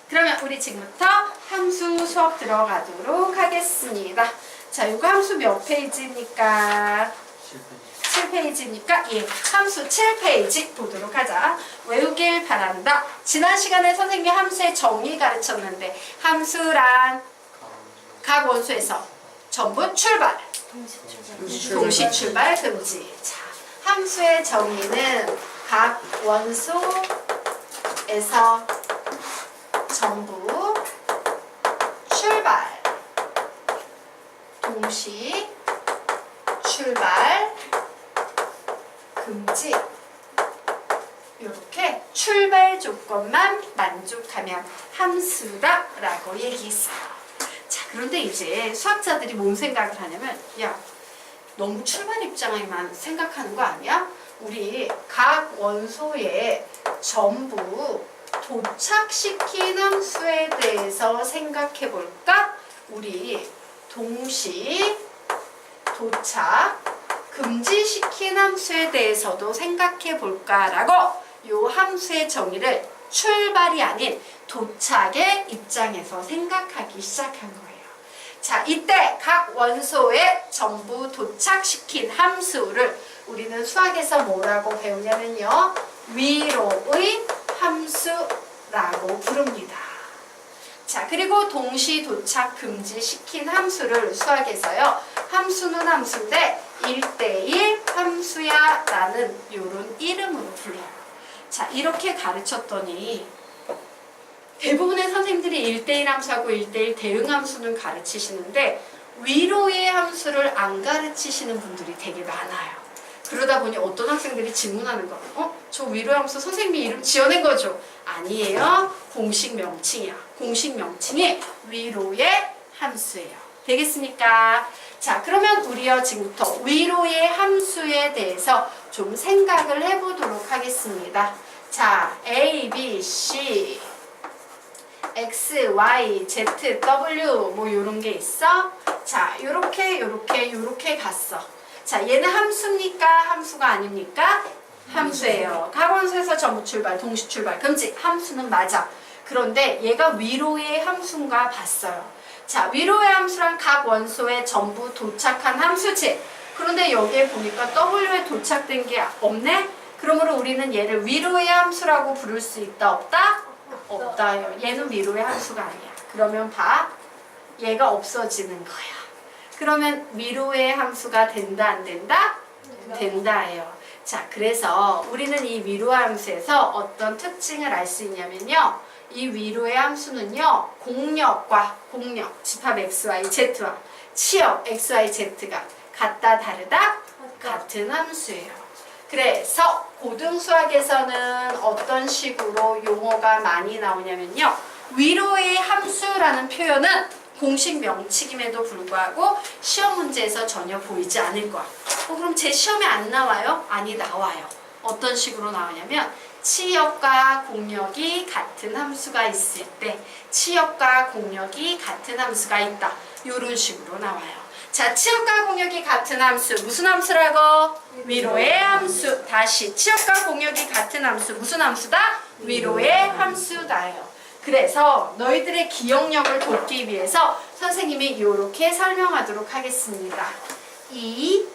그러면 우리 지금부터 함수 수업 들어가도록 하겠습니다. 자, 이거 함수 몇 페이지입니까? 7페이지입니까? 예, 함수 7페이지 보도록 하자. 외우길 바란다. 지난 시간에 선생님이 함수의 정의 가르쳤는데 함수란 각 원소에서 전부 출발, 동시 출발 금지. 자, 함수의 정의는 각 원소에서 전부 출발, 동시 출발 금지. 이렇게 출발 조건만 만족하면 함수다 라고 얘기했어요. 자, 그런데 이제 수학자들이 뭔 생각을 하냐면, 야, 너무 출발 입장에만 생각하는 거 아니야? 우리 각 원소에 전부 도착시킨 함수에 대해서 생각해 볼까? 우리 동시 도착 금지시킨 함수에 대해서도 생각해 볼까라고 요 함수의 정의를 출발이 아닌 도착의 입장에서 생각하기 시작한 거예요. 자, 이때 각 원소에 전부 도착시킨 함수를 우리는 수학에서 뭐라고 배우냐면요, 위로의 함수라고 부릅니다. 자, 그리고 동시 도착 금지시킨 함수를 수학에서요, 함수는 함수인데 1대1 함수야 라는 요런 이름으로 불러요. 자, 이렇게 가르쳤더니 대부분의 선생님들이 1대1 함수하고 1대1 대응 함수는 가르치시는데 위로의 함수를 안 가르치시는 분들이 되게 많아요. 그러다 보니 어떤 학생들이 질문하는 거, 저 위로의 함수 선생님이 이름 지어낸 거죠? 아니에요. 공식 명칭이야. 공식 명칭이 위로의 함수예요. 되겠습니까? 자, 그러면 우리요 지금부터 위로의 함수에 대해서 좀 생각을 해보도록 하겠습니다. 자, A, B, C, X, Y, Z, W 뭐 요런 게 있어. 자, 요렇게 갔어. 자, 얘는 함수입니까? 함수가 아닙니까? 함수예요. 각 원소에서 전부 출발, 동시 출발 금지. 함수는 맞아. 그런데 얘가 위로의 함수인가 봤어요. 자, 위로의 함수란 각 원소에 전부 도착한 함수지. 그런데 여기에 보니까 W에 도착된 게 없네? 그러므로 우리는 얘를 위로의 함수라고 부를 수 있다, 없다? 없다요. 얘는 위로의 함수가 아니야. 그러면 봐. 얘가 없어지는 거야. 그러면 위로의 함수가 된다, 안 된다? 된다예요. 자, 그래서 우리는 이 위로의 함수에서 어떤 특징을 알 수 있냐면요, 이 위로의 함수는요, 공력과 공력, 집합 XY, Z와 치역 XY, Z가 같다, 다르다? 같은 함수예요. 그래서 고등수학에서는 어떤 식으로 용어가 많이 나오냐면요, 위로의 함수라는 표현은 공식 명칭임에도 불구하고 시험 문제에서 전혀 보이지 않을 거야. 그럼 제 시험에 안 나와요? 아니, 나와요. 어떤 식으로 나오냐면 치역과 공력이 같은 함수가 있을 때 치역과 공력이 같은 함수가 있다. 이런 식으로 나와요. 자, 치역과 공력이 같은 함수, 무슨 함수라고? 위로의 함수. 다시, 치역과 공력이 같은 함수, 무슨 함수다? 위로의 함수다요. 그래서 너희들의 기억력을 돕기 위해서 선생님이 이렇게 설명하도록 하겠습니다. 이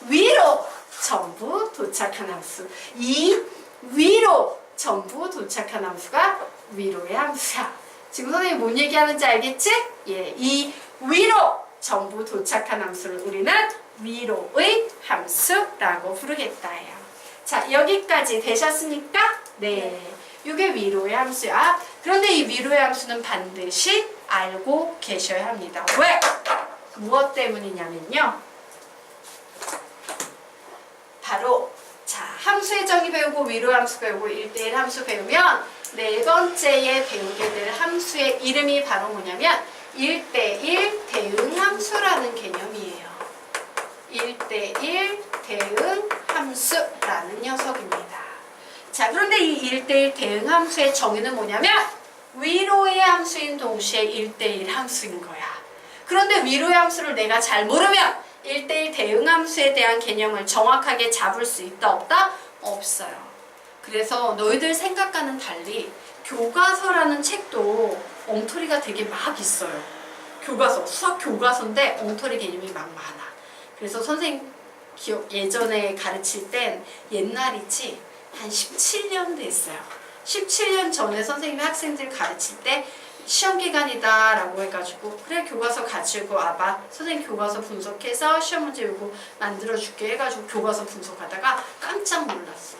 위로 전부 도착한 함수, 이 위로 전부 도착한 함수가 위로의 함수야. 지금 선생님이 뭔 얘기하는지 알겠지? 예, 이 위로 전부 도착한 함수를 우리는 위로의 함수라고 부르겠다예요. 자, 여기까지 되셨습니까? 네. 이게 위로의 함수야. 그런데 이 위로의 함수는 반드시 알고 계셔야 합니다. 왜? 무엇 때문이냐면요, 바로 자, 함수의 정의 배우고 위로의 함수 배우고 1대1 함수 배우면 네 번째에 배우게 될 함수의 이름이 바로 뭐냐면 1대1 대응 함수라는 개념이에요. 1대1 대응 함수라는 녀석입니다. 자, 그런데 이 1대1 대응 함수의 정의는 뭐냐면 위로의 함수인 동시에 1대1 함수인 거야. 그런데 위로의 함수를 내가 잘 모르면 1대1 대응 함수에 대한 개념을 정확하게 잡을 수 있다, 없다? 없어요. 그래서 너희들 생각과는 달리 교과서라는 책도 엉터리가 되게 막 있어요. 교과서, 수학 교과서인데 엉터리 개념이 막 많아. 그래서 선생님 기억 예전에 가르칠 땐 옛날이지 한 17년 됐어요. 17년 전에 선생님이 학생들 가르칠 때 시험 기간이다 라고 해가지고 그래 교과서 가지고 와봐. 선생님 교과서 분석해서 시험 문제 요거 만들어줄게 해가지고 교과서 분석하다가 깜짝 놀랐어.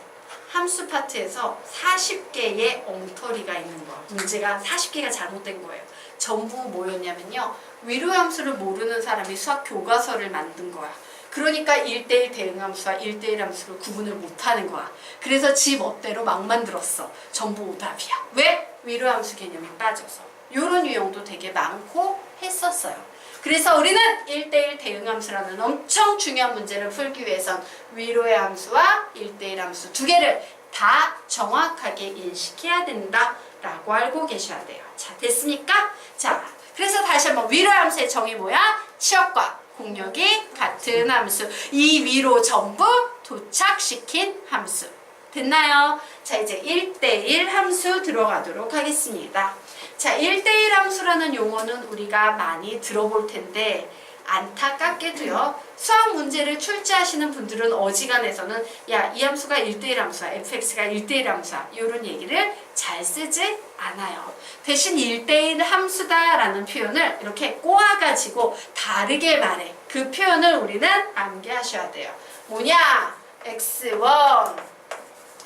함수 파트에서 40개의 엉터리가 있는 거야. 문제가 40개가 잘못된 거예요. 전부 뭐였냐면요. 위로함수를 모르는 사람이 수학 교과서를 만든 거야. 그러니까 1대1 대응함수와 1대1 함수를 구분을 못하는 거야. 그래서 지 멋대로 막 만들었어. 전부 오답이야. 왜? 위로함수 개념이 빠져서. 이런 유형도 되게 많고 했었어요. 그래서 우리는 1대1 대응함수라는 엄청 중요한 문제를 풀기 위해선 위로의 함수와 1대1 함수 두 개를 다 정확하게 인식해야 된다라고 알고 계셔야 돼요. 자, 됐습니까? 자, 그래서 다시 한번 위로의 함수의 정의 뭐야? 치역과 공력이 같은 함수. 이 위로 전부 도착시킨 함수. 됐나요? 자, 이제 1대1 함수 들어가도록 하겠습니다. 자, 1대1 함수라는 용어는 우리가 많이 들어볼 텐데 안타깝게도요. 수학 문제를 출제하시는 분들은 어지간해서는 야, 이 함수가 1대1 함수야. fx가 1대1 함수야. 이런 얘기를 잘 쓰지 않아요. 대신 1대1 함수다라는 표현을 이렇게 꼬아가지고 다르게 말해. 그 표현을 우리는 암기하셔야 돼요. 뭐냐? x1,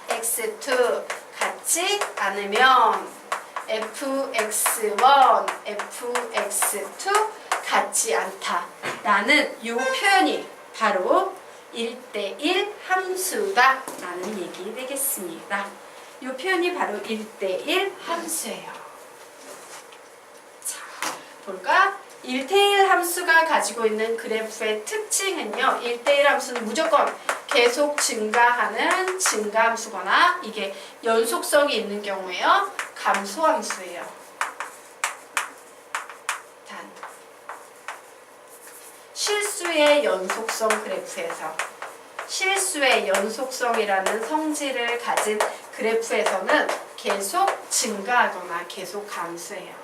x2 같지 않으면 fx1, fx2 같지 않다 라는 이 표현이 바로 1대1 함수다 라는 얘기 되겠습니다. 이 표현이 바로 1대1 함수예요. 자, 볼까? 1대1 함수가 가지고 있는 그래프의 특징은요. 1대1 함수는 무조건 계속 증가하는 증가함수거나 이게 연속성이 있는 경우에요. 감소함수예요. 단. 실수의 연속성 그래프에서 실수의 연속성이라는 성질을 가진 그래프에서는 계속 증가하거나 계속 감소해요.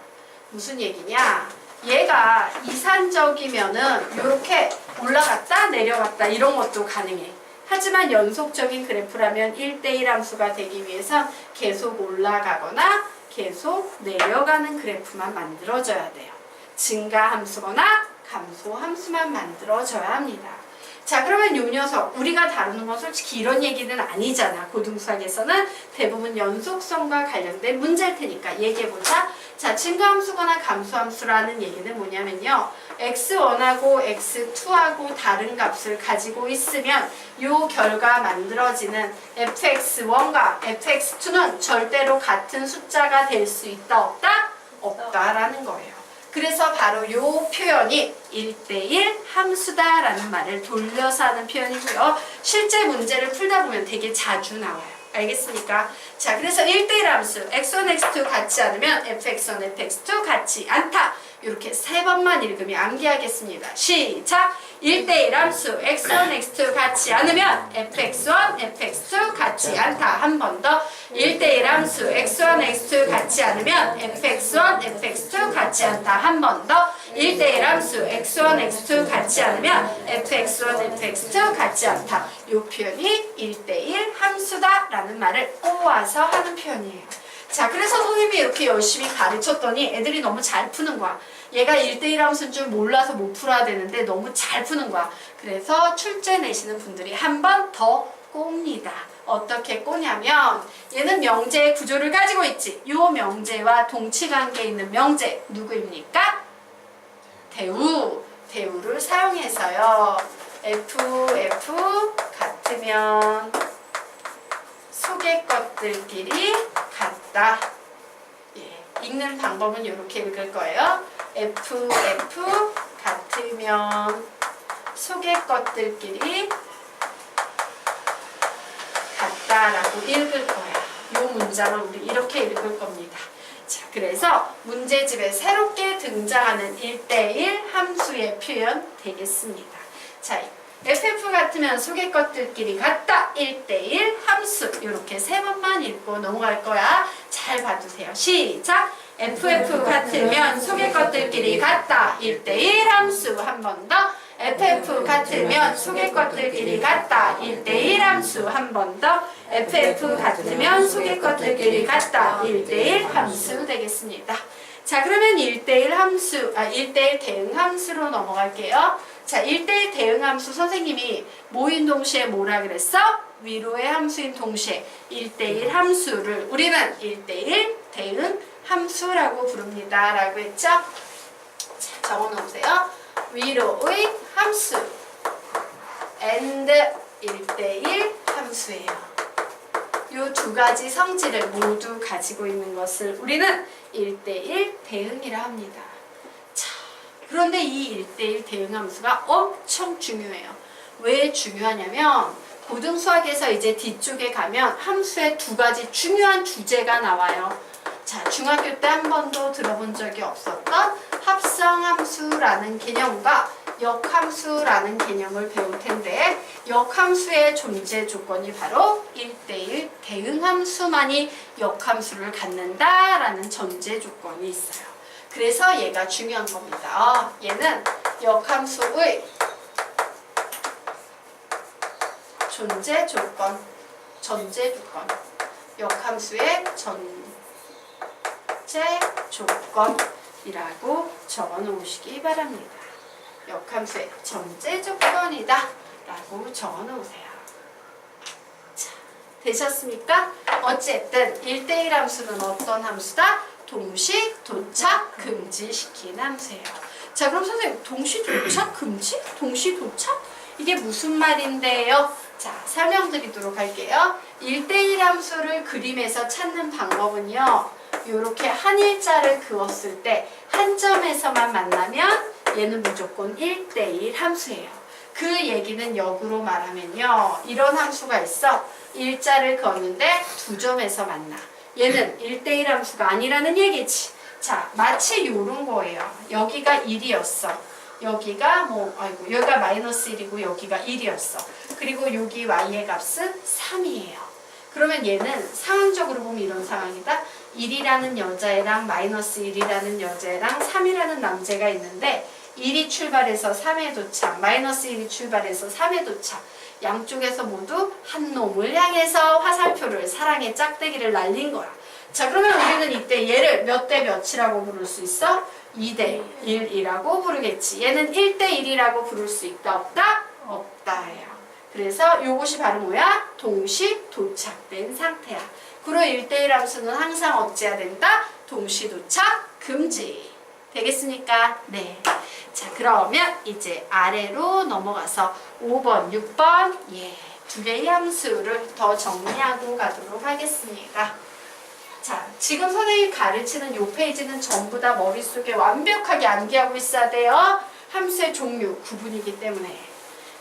무슨 얘기냐? 얘가 이산적이면은 이렇게 올라갔다 내려갔다 이런 것도 가능해. 하지만 연속적인 그래프라면 1대1 함수가 되기 위해선 계속 올라가거나 계속 내려가는 그래프만 만들어져야 돼요. 증가 함수거나 감소 함수만 만들어져야 합니다. 자, 그러면 요 녀석 우리가 다루는 건 솔직히 이런 얘기는 아니잖아. 고등수학에서는 대부분 연속성과 관련된 문제일 테니까 얘기해보자. 자, 증가함수거나 감소함수라는 얘기는 뭐냐면요. x1하고 x2하고 다른 값을 가지고 있으면 요 결과 만들어지는 fx1과 fx2는 절대로 같은 숫자가 될 수 있다 없다? 없다라는 거예요. 그래서 바로 요 표현이 1대1 함수다라는 말을 돌려서 하는 표현이고요. 실제 문제를 풀다 보면 되게 자주 나와요. 알겠습니까? 자, 그래서 1대1 함수 x1, x2 같지 않으면 fx1, fx2 같지 않다. 이렇게 세 번만 읽으면 암기하겠습니다. 시작! 1대1 함수 x1, x2 같지 않으면 fx1, fx2 같지 않다. 한 번 더. 1대1 함수 x1, x2 같지 않으면 fx1, fx2 같지 않다. 한 번 더. 1대1 함수 x1, x2 같지 않으면 fx1, fx2 같지 않다. 이 표현이 1대1 함수다 라는 말을 꼬아서 하는 표현이에요. 자, 그래서 선생님이 이렇게 열심히 가르쳤더니 애들이 너무 잘 푸는 거야. 얘가 1대1 함수인 줄 몰라서 못 풀어야 되는데 너무 잘 푸는 거야. 그래서 출제 내시는 분들이 한 번 더 꼽니다. 어떻게 꼬냐면 얘는 명제의 구조를 가지고 있지. 이 명제와 동치관계 있는 명제 누구입니까? 대우. 대우를 사용해서요. f 같으면 속의 것들끼리 같다. 예, 읽는 방법은 이렇게 읽을 거예요. f 같으면 속의 것들끼리 같다라고 읽을 거야. 이 문장을 우리 이렇게 읽을 겁니다. 자, 그래서 문제집에 새롭게 등장하는 1대1 함수의 표현 되겠습니다. 자, FF 같으면 속의 것들끼리 같다. 1대1 함수. 이렇게 세 번만 읽고 넘어갈 거야. 잘 봐주세요. 시작! FF 같으면 속의 것들끼리 같다. 1대1 함수. 한 번 더. FF 같으면 속의 것들끼리 같다. 1대1 함수. 한 번 더. FF 같으면 속의 것들끼리 같다. 1대1 함수 되겠습니다. 자, 그러면 1대1 함수, 1대1 대응 함수로 넘어갈게요. 자, 1대1 대응 함수 선생님이 뭐인 동시에 뭐라 그랬어? 위로의 함수인 동시에 1대1 함수를 우리는 1대1 대응 함수라고 부릅니다. 라고 했죠? 자, 적어 놓으세요. 위로의 함수 and 1대1 함수예요. 이 두 가지 성질을 모두 가지고 있는 것을 우리는 1대1 대응이라 합니다. 자, 그런데 이 1대1 대응 함수가 엄청 중요해요. 왜 중요하냐면 고등수학에서 이제 뒤쪽에 가면 함수의 두 가지 중요한 주제가 나와요. 자, 중학교 때 한 번도 들어본 적이 없었던 합성함수라는 개념과 역함수라는 개념을 배울 텐데 역함수의 존재 조건이 바로 1대1 대응함수만이 역함수를 갖는다라는 전제 조건이 있어요. 그래서 얘가 중요한 겁니다. 얘는 역함수의 존재 조건, 전제 조건, 역함수의 전제 조건이라고 적어 놓으시기 바랍니다. 역함수의 전제 조건이다 라고 적어 놓으세요. 자, 되셨습니까? 어쨌든 1대1 함수는 어떤 함수다? 동시 도착 금지시킨 함수예요. 자, 그럼 선생님 동시 도착 금지? 동시 도착? 이게 무슨 말인데요? 자, 설명드리도록 할게요. 1대1 함수를 그림에서 찾는 방법은요. 이렇게 한 일자를 그었을 때 한 점에서만 만나면 얘는 무조건 1대1 함수예요. 그 얘기는 역으로 말하면요. 이런 함수가 있어. 일자를 그었는데 두 점에서 만나. 얘는 1대1 함수가 아니라는 얘기지. 자, 마치 요런 거예요. 여기가 1이었어. 여기가 여기가 마이너스 1이고 여기가 1이었어. 그리고 여기 y의 값은 3이에요. 그러면 얘는 상황적으로 보면 이런 상황이다. 1이라는 여자애랑 마이너스 1이라는 여자애랑 3이라는 남자가 있는데 1이 출발해서 3에 도착, 마이너스 1이 출발해서 3에 도착. 양쪽에서 모두 한 놈을 향해서 화살표를, 사랑의 짝대기를 날린 거야. 자, 그러면 우리는 이때 얘를 몇 대 몇이라고 부를 수 있어? 2대 1이라고 부르겠지. 얘는 1대 1이라고 부를 수 있다, 없다? 없다예요. 그래서 요것이 바로 뭐야? 동시 도착된 상태야. 그리고 1대1 함수는 항상 어찌해야 된다? 동시 도착 금지. 되겠습니까? 네. 자, 그러면 이제 아래로 넘어가서 5번, 6번 두 개의 함수를 더 정리하고 가도록 하겠습니다. 자, 지금 선생님이 가르치는 이 페이지는 전부 다 머릿속에 완벽하게 암기하고 있어야 돼요. 함수의 종류, 구분이기 때문에.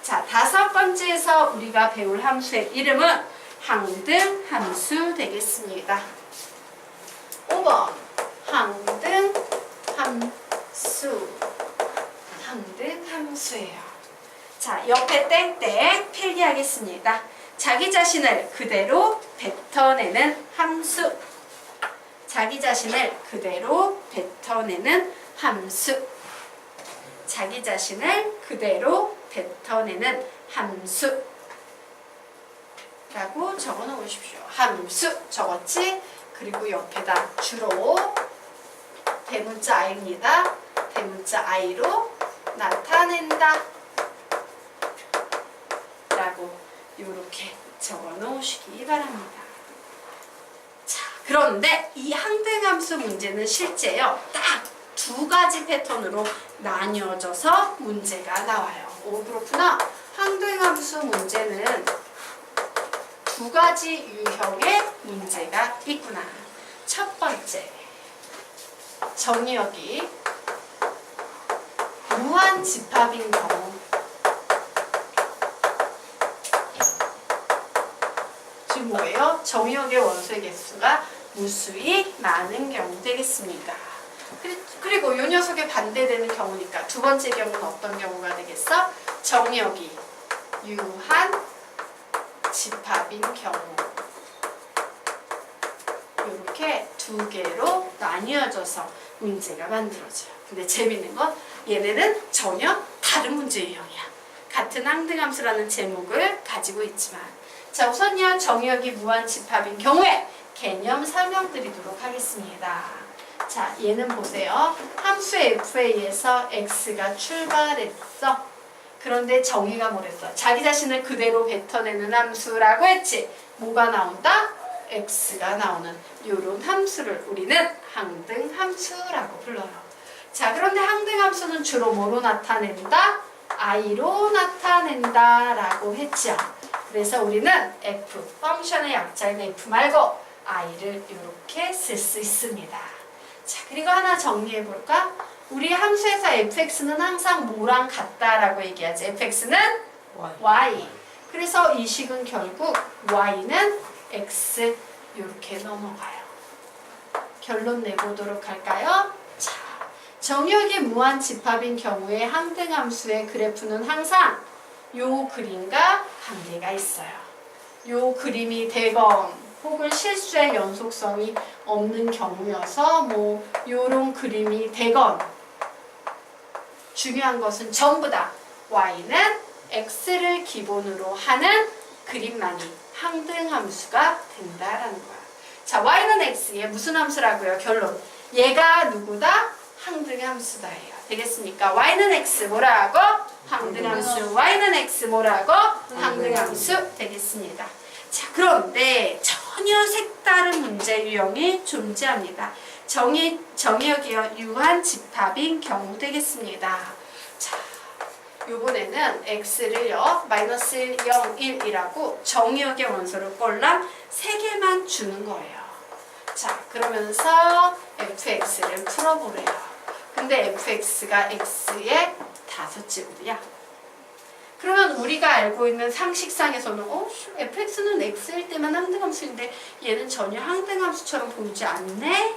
자, 5번째에서 우리가 배울 함수의 이름은 항등함수 되겠습니다. 5번 항등함수. 항등함수예요. 자, 옆에 땡땡 필기하겠습니다. 자기 자신을 그대로 뱉어내는 함수. 자기 자신을 그대로 뱉어내는 함수. 자기 자신을 그대로 뱉어내는 함수 라고 적어 놓으십시오. 함수 적었지? 그리고 옆에다 주로 대문자 I입니다. 대문자 I로 나타낸다 라고 이렇게 적어 놓으시기 바랍니다. 자, 그런데 이 항등함수 문제는 실제요. 딱 두 가지 패턴으로 나뉘어져서 문제가 나와요. 오, 그렇구나. 항등함수 문제는 두 가지 유형의 문제가 있구나. 첫 번째, 정의역이 무한 집합인 경우. 지금 뭐예요? 정의역의 원소의 개수가 무수히 많은 경우 되겠습니다. 그리고 이 녀석에 반대되는 경우니까 두 번째 경우는 어떤 경우가 되겠어? 정의역이 유한 집합인 경우 이렇게 두 개로 나뉘어져서 문제가 만들어져요. 근데 재밌는 건 얘네는 전혀 다른 문제 유형이야. 같은 항등함수라는 제목을 가지고 있지만 자 우선요 정의역이 무한 집합인 경우에 개념 설명드리도록 하겠습니다. 자 얘는 보세요. 함수 f에서 x가 출발했어. 그런데 정의가 뭐랬어? 자기 자신을 그대로 뱉어내는 함수라고 했지. 뭐가 나온다? x가 나오는 이런 함수를 우리는 항등함수라고 불러요. 자 그런데 항등함수는 주로 뭐로 나타낸다? i로 나타낸다 라고 했죠. 그래서 우리는 f, 펑션의 약자인 f 말고 i를 이렇게 쓸 수 있습니다. 자 그리고 하나 정리해 볼까? 우리 함수에서 fx는 항상 뭐랑 같다라고 얘기하지. fx는 y. 그래서 이 식은 결국 y는 x 이렇게 넘어가요. 결론 내보도록 할까요? 자, 정의역이 무한 집합인 경우에 항등함수의 그래프는 항상 요 그림과 관계가 있어요. 요 그림이 되건 혹은 실수의 연속성이 없는 경우여서 뭐 요런 그림이 되건 중요한 것은 전부 다 y는 x를 기본으로 하는 그림만이 항등함수가 된다라는 거야. 자, y는 x의 무슨 함수라고요? 결론. 얘가 누구다? 항등함수다예요. 되겠습니까? y는 x 뭐라고? 항등함수. y는 x 뭐라고? 항등함수 되겠습니다. 자, 그런데 전혀 색다른 문제 유형이 존재합니다. 정의역이요. 유한 집합인 경우 되겠습니다. 자, 요번에는 x를요. 마이너스 1, 0, 1이라고 정의역의 원소를 꼴랑 3개만 주는 거예요. 자, 그러면서 fx를 풀어보래요. 근데 fx가 x의 5제곱이야. 그러면 우리가 알고 있는 상식상에서는 fx는 x일 때만 항등함수인데 얘는 전혀 항등함수처럼 보이지 않네?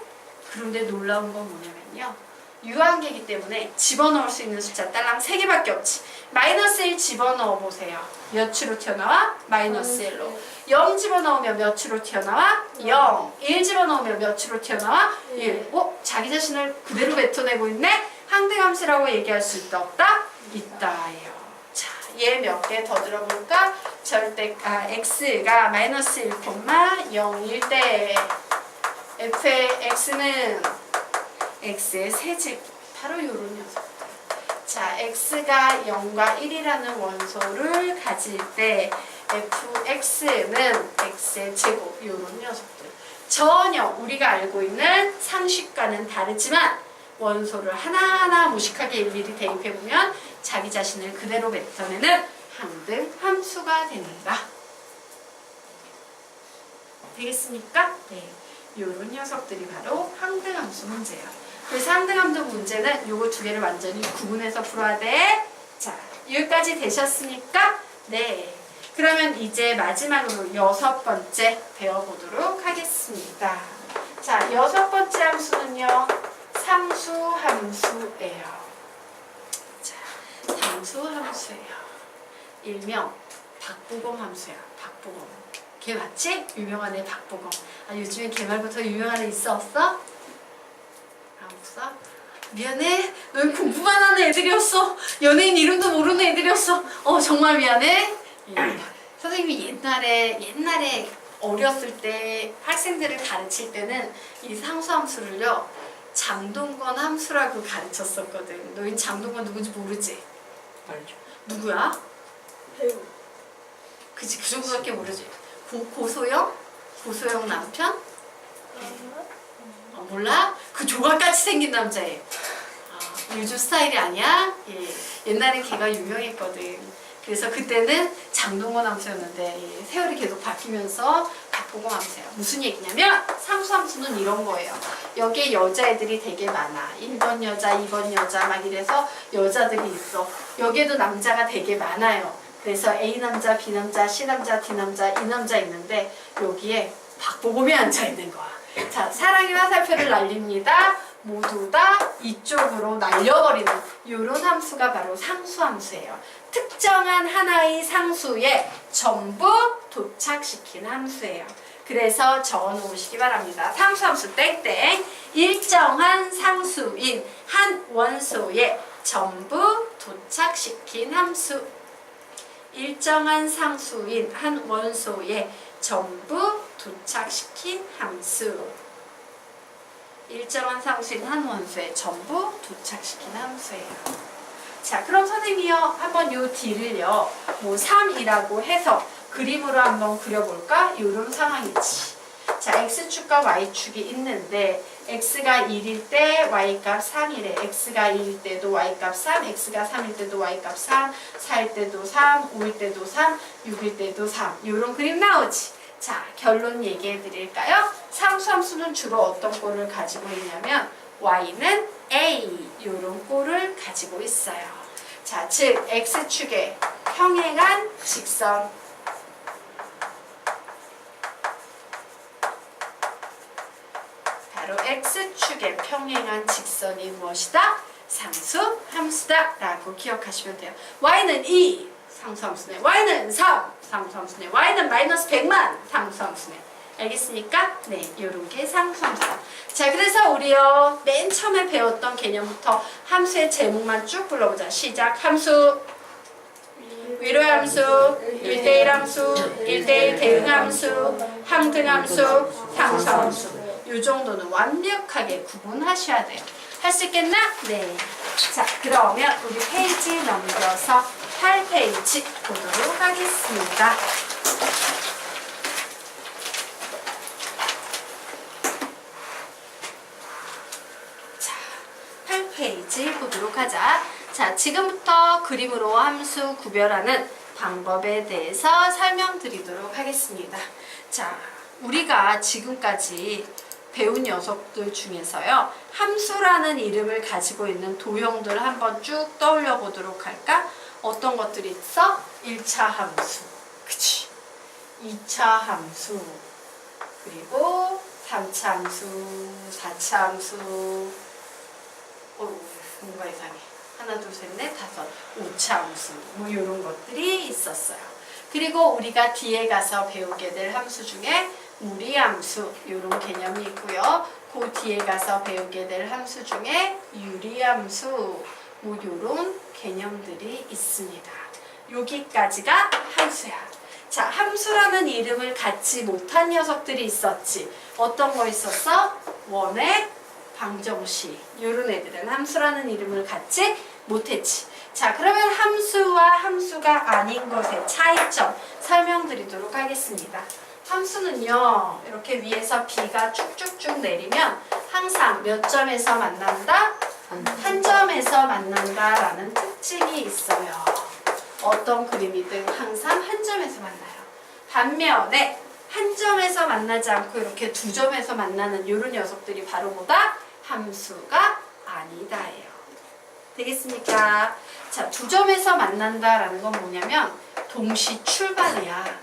그런데 놀라운 건 뭐냐면요. 유한계이기 때문에 집어넣을 수 있는 숫자 딸랑 3개밖에 없지. 마이너스 1 집어넣어 보세요. 몇으로 튀어나와? 마이너스 1로. 0 집어넣으면 몇으로 튀어나와? 0. 1 집어넣으면 몇으로 튀어나와? 1. 자기 자신을 그대로 뱉어내고 있네? 항등함수라고 얘기할 수 있다 없다? 있다예요. 자, 얘 몇 개 더 들어볼까? x가 마이너스 1,0일 때 f의 x는 x의 세제곱. 바로 요런 녀석들. 자, x가 0과 1이라는 원소를 가질 때 fx는 x의 제곱. 요런 녀석들. 전혀 우리가 알고 있는 상식과는 다르지만 원소를 하나하나 무식하게 일일이 대입해보면 자기 자신을 그대로 뱉어내는 항등함수가 된다. 되겠습니까? 네. 요런 녀석들이 바로 항등함수 문제예요. 그래서 항등함수 문제는 요거 2개를 완전히 구분해서 풀어야 돼. 자, 여기까지 되셨습니까? 네. 그러면 이제 마지막으로 6번째 배워보도록 하겠습니다. 자, 6번째 함수는요. 상수함수예요. 자, 상수함수예요. 일명 박보검 함수야. 박보검. 걔 맞지? 유명한 애 박보검. 요즘에 걔 말부터 유명한 애 있어 없어? 없어? 미안해. 넌 공부만 하는 애들이었어. 연예인 이름도 모르는 애들이었어. 정말 미안해. 선생님이 옛날에 어렸을 때 학생들을 가르칠 때는 이 상수함수를요. 장동건 함수라고 가르쳤었거든. 너희 장동건 누군지 모르지? 알죠. 누구야? 배우. 그치, 그 정도밖에 모르지. 고소영? 고소영 남편? 몰라? 그 조각같이 생긴 남자애. 요즘 스타일이 아니야? 예. 옛날엔 걔가 유명했거든. 그래서 그때는 장동건 함수였는데 세월이 계속 바뀌면서 박보검 함수예요. 무슨 얘기냐면 상수함수는 이런 거예요. 여기에 여자애들이 되게 많아. 1번 여자, 2번 여자 막 이래서 여자들이 있어. 여기에도 남자가 되게 많아요. 그래서 A 남자, B 남자, C 남자, D 남자, E 남자 있는데 여기에 박보검이 앉아 있는 거야. 자, 사랑의 화살표를 날립니다. 모두 다 이쪽으로 날려버리는 이런 함수가 바로 상수함수예요. 특정한 하나의 상수에 전부 도착시킨 함수예요. 그래서 적어놓으시기 바랍니다. 상수함수 땡땡 일정한 상수인 한 원소에 전부 도착시킨 함수. 일정한 상수인 한 원소에 전부 도착시킨 함수. 일정한 상수인 한 원소에 전부 도착시킨 함수예요. 자, 그럼 선생님이요 한번 요 D를요 뭐 3이라고 해서 그림으로 한번 그려볼까? 요런 상황이지. 자, X축과 Y축이 있는데 X가 1일 때 Y값 3이래. X가 2일 때도 Y값 3, X가 3일 때도 Y값 3, 4일 때도 3, 5일 때도 3, 6일 때도 3. 요런 그림 나오지. 자, 결론 얘기해 드릴까요? 상수함수는 주로 어떤 꼴을 가지고 있냐면 Y는 A 요런 꼴을 가지고 있어요. 자, 즉 X축에 평행한 직선 바로 X축에 평행한 직선이 무엇이다? 상수함수다 라고 기억하시면 돼요. Y는 2 상수함수네. Y는 3 상수함수네. Y는 마이너스 100만 상수함수네. 알겠습니까? 네, 요런 게 상수함수다. 자, 그래서 우리요 맨 처음에 배웠던 개념부터 함수의 제목만 쭉 불러보자. 시작. 함수, 위로의 함수, 1대1 함수, 1대1 대응함수, 항등함수, 상수함수. 요 정도는 완벽하게 구분하셔야 돼요. 할 수 있겠나? 네. 자, 그러면 우리 페이지 넘겨서 8페이지 보도록 하겠습니다. 자, 8페이지 보도록 하자. 자, 지금부터 그림으로 함수 구별하는 방법에 대해서 설명드리도록 하겠습니다. 자, 우리가 지금까지 배운 녀석들 중에서요 함수라는 이름을 가지고 있는 도형들 한번 쭉 떠올려 보도록 할까? 어떤 것들이 있어? 1차 함수, 그치? 2차 함수, 그리고 3차 함수, 4차 함수, 뭔가 이상해. 하나, 둘, 셋, 넷, 다섯, 5차 함수, 뭐 이런 것들이 있었어요. 그리고 우리가 뒤에 가서 배우게 될 함수 중에 무리함수 이런 개념이 있고요. 그 뒤에 가서 배우게 될 함수 중에 유리함수 뭐 이런 개념들이 있습니다. 여기까지가 함수야. 자, 함수라는 이름을 갖지 못한 녀석들이 있었지. 어떤 거 있었어? 원액, 방정식 이런 애들은 함수라는 이름을 갖지 못했지. 자, 그러면 함수와 함수가 아닌 것의 차이점 설명드리도록 하겠습니다. 함수는요 이렇게 위에서 B가 쭉쭉쭉 내리면 항상 몇 점에서 만난다? 한 점에서 만난다 라는 특징이 있어요. 어떤 그림이든 항상 한 점에서 만나요. 반면에 한 점에서 만나지 않고 이렇게 두 점에서 만나는 이런 녀석들이 바로 뭐다? 함수가 아니다예요. 되겠습니까? 자, 두 점에서 만난다라는 건 뭐냐면 동시 출발이야.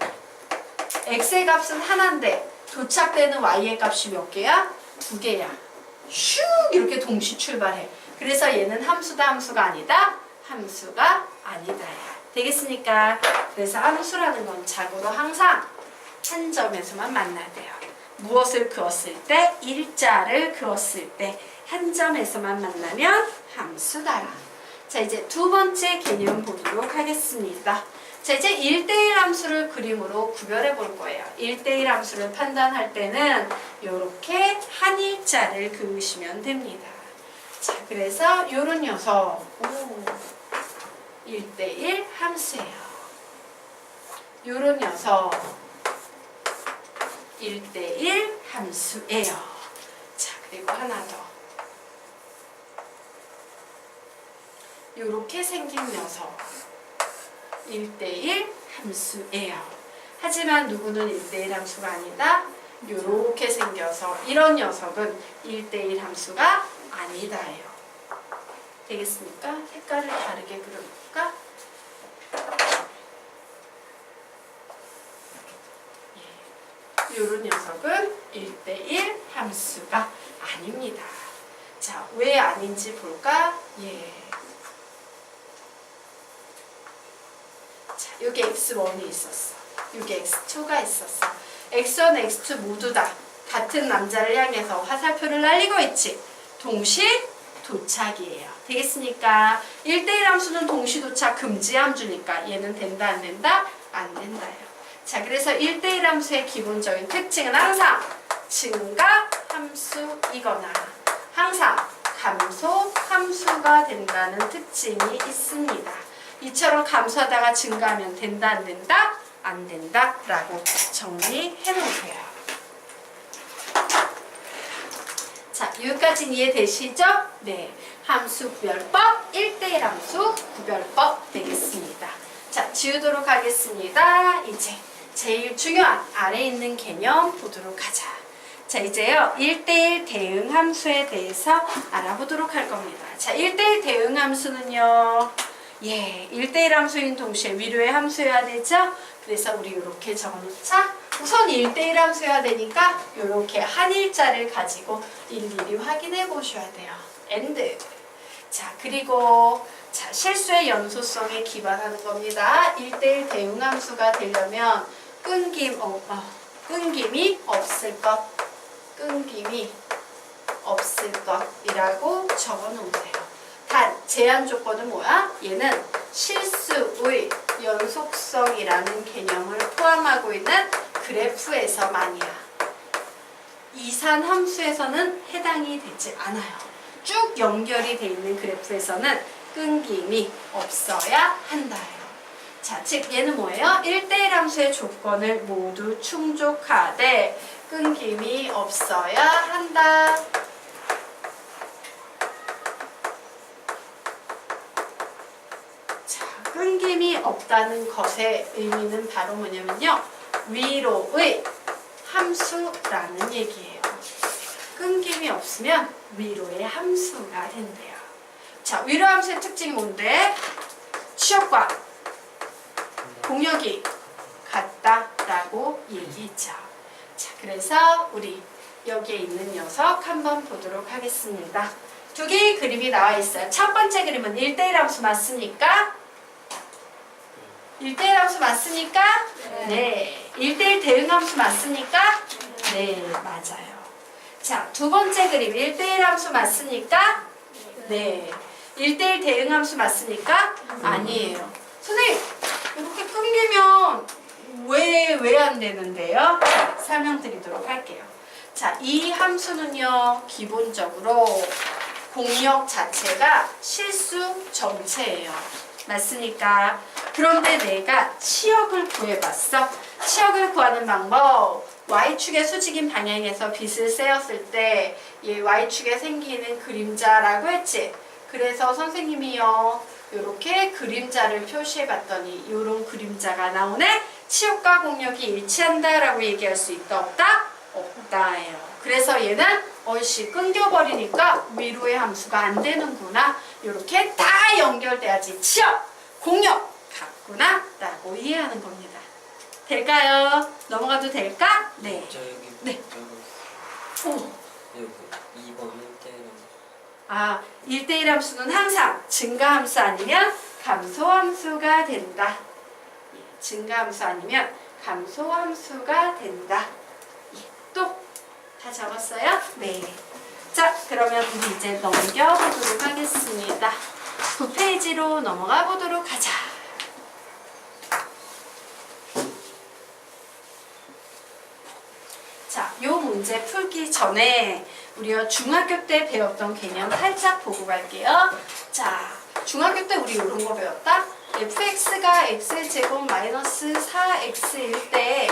x의 값은 하나인데 도착되는 y의 값이 몇 개야? 2개야. 슉 이렇게 동시 출발해. 그래서 얘는 함수다 함수가 아니다? 함수가 아니다. 되겠습니까? 그래서 함수라는 건 자고로 항상 한 점에서만 만나야 돼요. 무엇을 그었을 때? 일자를 그었을 때 한 점에서만 만나면 함수다. 자, 이제 두 번째 개념 보도록 하겠습니다. 자, 이제 1대1 함수를 그림으로 구별해 볼 거예요. 1대1 함수를 판단할 때는 이렇게 한 일자를 그으시면 됩니다. 자, 그래서 이런 녀석 1대1 함수예요. 이런 녀석 1대1 함수예요. 자, 그리고 하나 더. 이렇게 생긴 녀석 1대1 함수예요. 하지만 누구는 1대1 함수가 아니다? 이렇게 생겨서 이런 녀석은 1대1 함수가 아니다예요. 되겠습니까? 색깔을 다르게 그려볼까? 이런 녀석은 1대1 함수가 아닙니다. 자, 왜 아닌지 볼까? 예. 자, 여기 x1이 있었어. 여기 x2가 있었어. x1, x2 모두 다 같은 남자를 향해서 화살표를 날리고 있지. 동시 도착이에요. 되겠습니까? 1대1 함수는 동시 도착 금지 함수니까 얘는 된다 안 된다? 안 된다요. 자, 그래서 1대1 함수의 기본적인 특징은 항상 증가 함수이거나 항상 감소 함수가 된다는 특징이 있습니다. 이처럼 감소하다가 증가하면 된다 안 된다? 안 된다 라고 정리해 놓으세요. 자, 여기까지는 이해되시죠? 네. 함수 구별법, 1대1 함수 구별법 되겠습니다. 자, 지우도록 하겠습니다. 이제 제일 중요한 아래에 있는 개념 보도록 하자. 자, 이제요 1대1 대응 함수에 대해서 알아보도록 할 겁니다. 자, 1대1 대응 함수는요, 예, 1대1 함수인 동시에 위로의 함수여야 되죠? 그래서 우리 이렇게 적어놓자. 우선 1대1 함수여야 되니까 이렇게 한 일자를 가지고 일일이 확인해 보셔야 돼요. and. 자, 그리고 자, 실수의 연소성에 기반하는 겁니다. 1대1 대응 함수가 되려면 끊김이 없을 것, 끊김이 없을 것이라고 적어 놓으세요. 단, 제한 조건은 뭐야? 얘는 실수의 연속성이라는 개념을 포함하고 있는 그래프에서만이야. 이산 함수에서는 해당이 되지 않아요. 쭉 연결이 돼 있는 그래프에서는 끊김이 없어야 한다요. 자, 즉 얘는 뭐예요? 1대1 함수의 조건을 모두 충족하되 끊김이 없어야 한다. 자, 끊김이 없다는 것의 의미는 바로 뭐냐면요, 위로의 함수라는 얘기예요. 끊김이 없으면 위로의 함수가 된대요. 자, 위로 함수의 특징이 뭔데? 취업과 공역이 같다라고 얘기했죠. 자, 그래서 우리 여기에 있는 녀석 한번 보도록 하겠습니다. 두 개의 그림이 나와 있어요. 첫 번째 그림은 1대1 함수 맞습니까? 1대1 함수 맞습니까? 네. 1대1 대응 함수 맞습니까? 네, 맞아요. 자, 두 번째 그림 1대1 함수 맞습니까? 네. 1대1 대응 함수 맞습니까? 아니에요. 선생님, 이렇게 끊기면 왜 안 되는데요? 자, 설명드리도록 할게요. 자, 이 함수는요, 기본적으로 공역 자체가 실수 전체예요. 맞습니까? 그런데 내가 치역을 구해봤어. 치역을 구하는 방법, Y축의 수직인 방향에서 빛을 쐬었을 때 이 Y축에 생기는 그림자라고 했지. 그래서 선생님이요, 이렇게 그림자를 표시해봤더니 이런 그림자가 나오네. 치역과 공역이 일치한다라고 얘기할 수 있다 없다? 없다예요. 그래서 얘는 얼씨 끊겨버리니까 위로의 함수가 안 되는구나. 이렇게 다 연결돼야지 치역, 공역 같구나 라고 이해하는 겁니다. 될까요? 넘어가도 될까? 네. 저 여기 네. 저기 오. 여기 2번 1대1 아, 1대1 함수는 항상 증가함수 아니면 감소함수가 된다. 예, 증가함수 아니면 감소함수가 된다. 예, 또 다 적었어요? 네. 자, 그러면 우리 이제 넘겨보도록 하겠습니다. 9페이지로 넘어가 보도록 하자. 자, 요 문제 풀기 전에 우리가 중학교 때 배웠던 개념 살짝 보고 갈게요. 자, 중학교 때 우리 이런 거 배웠다? fx가 x제곱 마이너스 4x일 때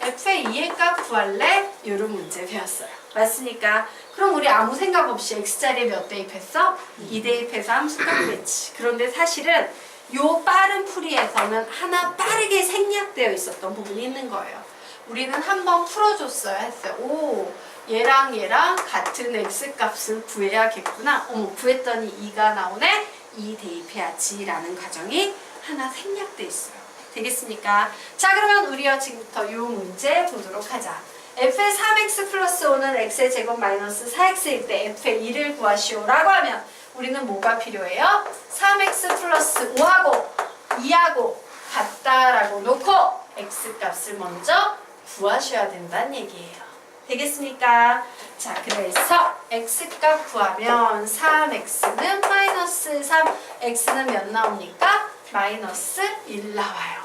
f의 2의 값 구할래? 이런 문제 배웠어요. 맞습니까? 그럼 우리 아무 생각 없이 x자리에 몇 대입했어? 2 대입해서 함수 값 구했지. 그런데 사실은 요 빠른 풀이에서는 하나 빠르게 생략되어 있었던 부분이 있는 거예요. 우리는 한번 풀어줬어야 했어요. 오, 얘랑 같은 x값을 구해야겠구나. 구했더니 2가 나오네. 2 대입해야지 라는 과정이 하나 생략돼 있어요. 되겠습니까? 자, 그러면 우리가 지금부터 이 문제 보도록 하자. f의 3x 플러스 5는 x의 제곱 마이너스 4x일 때 f의 2를 구하시오라고 하면 우리는 뭐가 필요해요? 3x 플러스 5하고 2하고 같다라고 놓고 x 값을 먼저 구하셔야 된다는 얘기예요. 되겠습니까? 자, 그래서 x값 구하면 3x는 마이너스 3, x는 몇 나옵니까? 마이너스 1 나와요.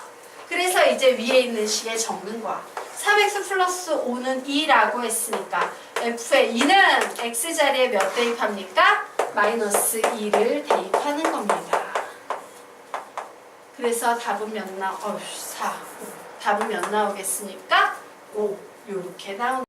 그래서 이제 위에 있는 식에 적는 거야. 3x 플러스 5는 2라고 했으니까 f의 2는 x자리에 몇 대입합니까? 마이너스 2를 대입하는 겁니다. 그래서 답은 몇 4. 답은 몇 나오겠습니까? 5. 요렇게 나옵니다.